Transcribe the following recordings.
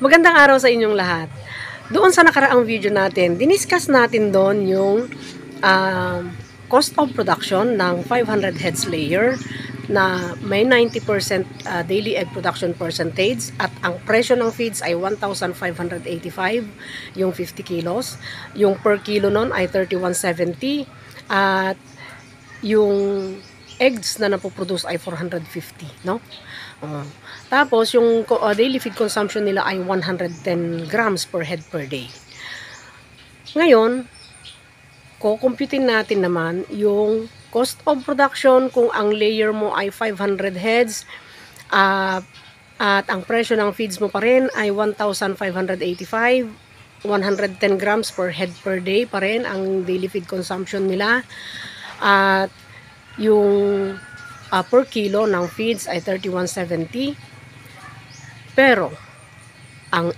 Magandang araw sa inyong lahat. Doon sa nakaraang video natin, diniscuss natin doon yung cost of production ng 500 heads layer na may 90% daily egg production percentage at ang presyo ng feeds ay 1,585 yung 50 kilos. Yung per kilo nun ay 3170 at yung eggs na napoproduce ay 450, no? Tapos yung daily feed consumption nila ay 110 grams per head per day. Ngayon, kukumputin natin naman yung cost of production kung ang layer mo ay 500 heads at ang presyo ng feeds mo pa rin ay 1,585, 110 grams per head per day pa rin ang daily feed consumption nila. At yung per kilo ng feeds ay 3170. Pero ang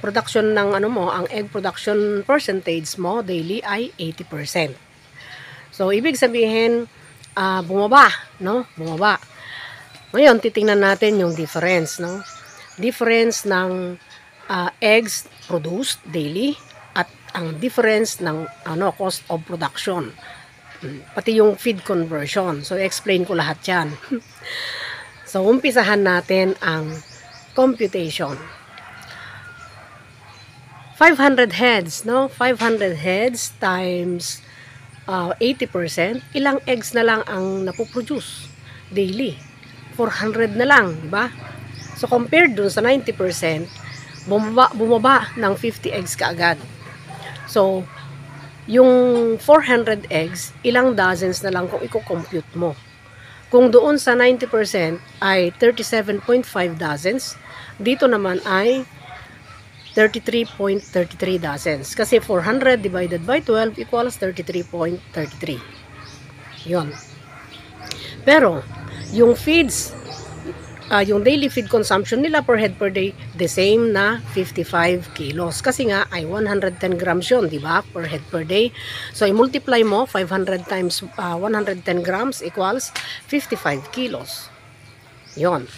production ng ang egg production percentage mo daily ay 80%. So ibig sabihin bumaba, no? Bumaba. Ngayon titingnan natin yung difference, no? Difference ng eggs produced daily at ang difference ng cost of production. Pati yung feed conversion. So, explain ko lahat yan. So, umpisahan natin ang computation. 500 heads, no? 500 heads times 80%. Ilang eggs na lang ang napoproduce daily? 400 na lang, di ba? So, compared dun sa 90%, bumaba ng 50 eggs kaagad. So, yung 400 eggs, ilang dozens na lang kung i-compute mo. Kung doon sa 90% ay 37.5 dozens, dito naman ay 33.33 dozens. Kasi 400 divided by 12 equals 33.33. Yun. Pero, yung feeds, yung daily feed consumption nila per head per day, the same na 55 kilos. Kasi nga, ay 110 grams yun, di ba? Per head per day. So, i-multiply mo, 500 times 110 grams equals 55 kilos. Yun.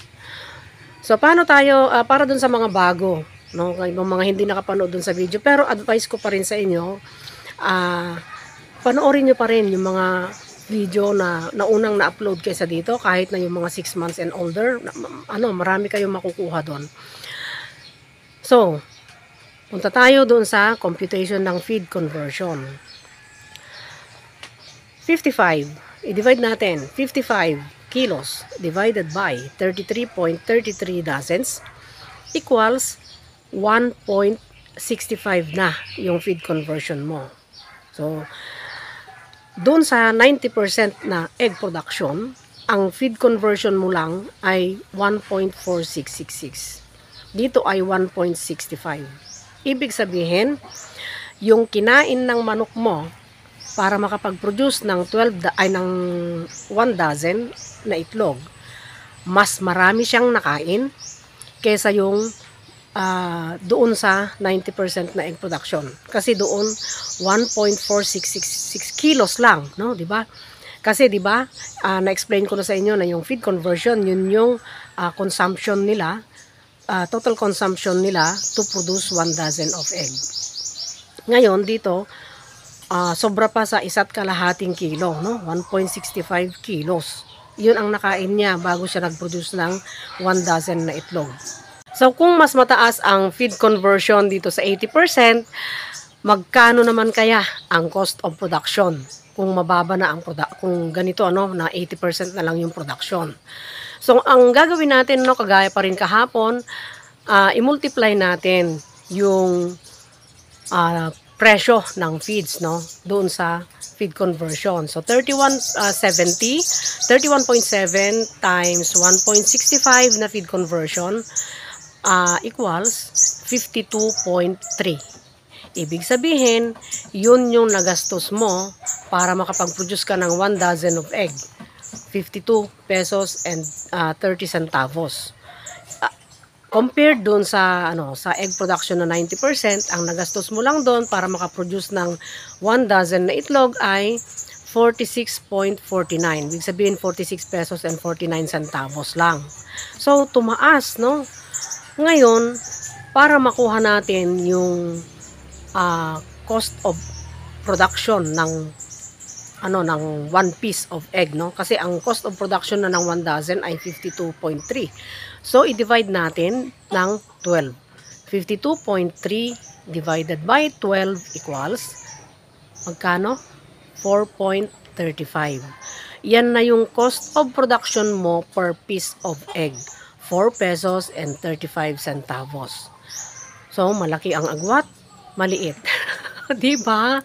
So, paano tayo, para dun sa mga bago, no? Ibang mga hindi nakapanood dun sa video, pero advice ko pa rin sa inyo, panoorin nyo pa rin yung mga video na unang na-upload kaysa dito, kahit na yung mga 6 months and older, marami kayong makukuha doon. So, punta tayo doon sa computation ng feed conversion. 55, i-divide natin, 55 kilos divided by 33.33 dozens equals 1.65 na yung feed conversion mo. So, doon sa 90% na egg production, ang feed conversion mo lang ay 1.4666. Dito ay 1.65. Ibig sabihin, yung kinain ng manok mo para makapag-produce ng 1 dozen na itlog, mas marami siyang nakain kaysa yung doon sa 90% na egg production. Kasi doon 1.4666 kilos lang, no, 'di ba? Kasi 'di ba, na-explain ko na sa inyo na yung feed conversion, yun yung consumption nila, total consumption nila to produce 1 dozen of egg. Ngayon dito, sobra pa sa 1.5 kilo, no? 1.65 kilos. Yun ang nakain niya bago siya nag-produce ng 1 dozen na itlog. So, kung mas mataas ang feed conversion dito sa 80%, magkano naman kaya ang cost of production? Kung mababa na ang kung ganito, na 80% na lang yung production. So, ang gagawin natin, kagaya pa rin kahapon, i-multiply natin yung presyo ng feeds, doon sa feed conversion. So, 31.7 times 1.65 na feed conversion equals 52.3. Ibig sabihin, yun yung nagastos mo para makapag-produce ka ng 1 dozen of egg. 52 pesos and 30 centavos. Compared doon sa egg production na 90%, ang nagastos mo lang doon para makaproduce ng 1 dozen na itlog ay 46.49. Ibig sabihin 46 pesos and 49 centavos lang. So tumaas, no? Ngayon, para makuha natin yung cost of production ng ng 1 piece of egg, no? Kasi ang cost of production na ng 1 dozen ay 52.3. So, i-divide natin ng 12. 52.3 divided by 12 equals magkano? 4.35. Yan na yung cost of production mo per piece of egg. 4 pesos and 35 centavos. So, malaki ang agwat, maliit. Diba?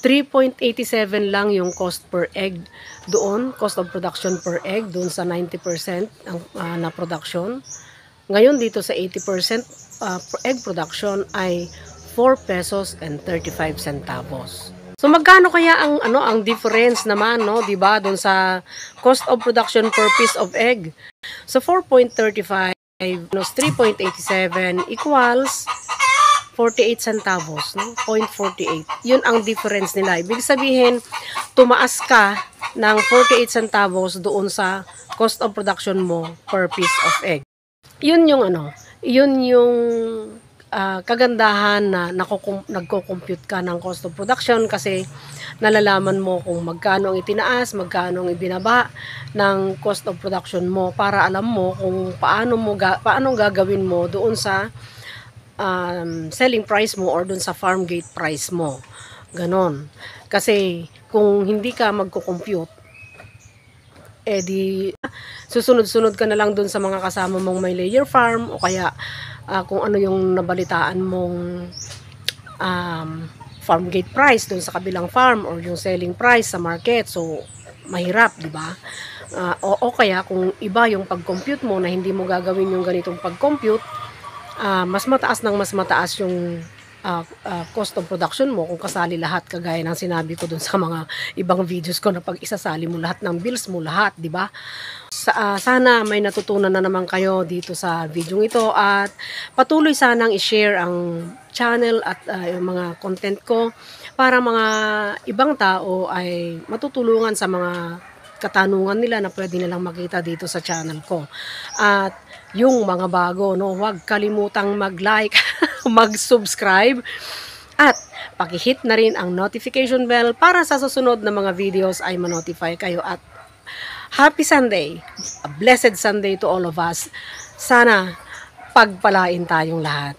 3.87 lang yung cost per egg doon, cost of production per egg doon sa 90% na production. Ngayon dito sa 80% egg production ay 4 pesos and 35 centavos. So magkano kaya ang difference naman, no, 'di ba, doon sa cost of production per piece of egg? So 4.35 minus 3.87 equals 48 centavos, no? 0.48. Yun ang difference nila. Ibig sabihin, tumaas ka ng 48 centavos doon sa cost of production mo per piece of egg. Yun yung kagandahan na nagko-compute ka ng cost of production kasi nalalaman mo kung magkano ang itinaas, magkano ang ibinaba ng cost of production mo para alam mo kung paano gagawin mo doon sa selling price mo or dun sa farm gate price mo. Ganon. Kasi kung hindi ka magko-compute, di susunod-sunod ka na lang dun sa mga kasama mong may layer farm o kaya kung ano yung nabalitaan mong farm gate price dun sa kabilang farm or yung selling price sa market. So, mahirap, di ba? O kaya kung iba yung pag-compute mo na hindi mo gagawin yung ganitong pag-compute, mas mataas yung cost of production mo kung kasali lahat, kagaya ng sinabi ko dun sa mga ibang videos ko na pag isasali mo lahat ng bills mo, lahat, di ba? Sana may natutunan na naman kayo dito sa video ito at patuloy sanang i-share ang channel at yung mga content ko para mga ibang tao ay matutulungan sa mga katanungan nila na pwede nilang makita dito sa channel ko. At yung mga bago, no, huwag kalimutang mag-like, mag-subscribe, at paki-hit na rin ang notification bell para sa susunod na mga videos ay ma-notify kayo. At happy Sunday! A blessed Sunday to all of us. Sana pagpalain tayong lahat.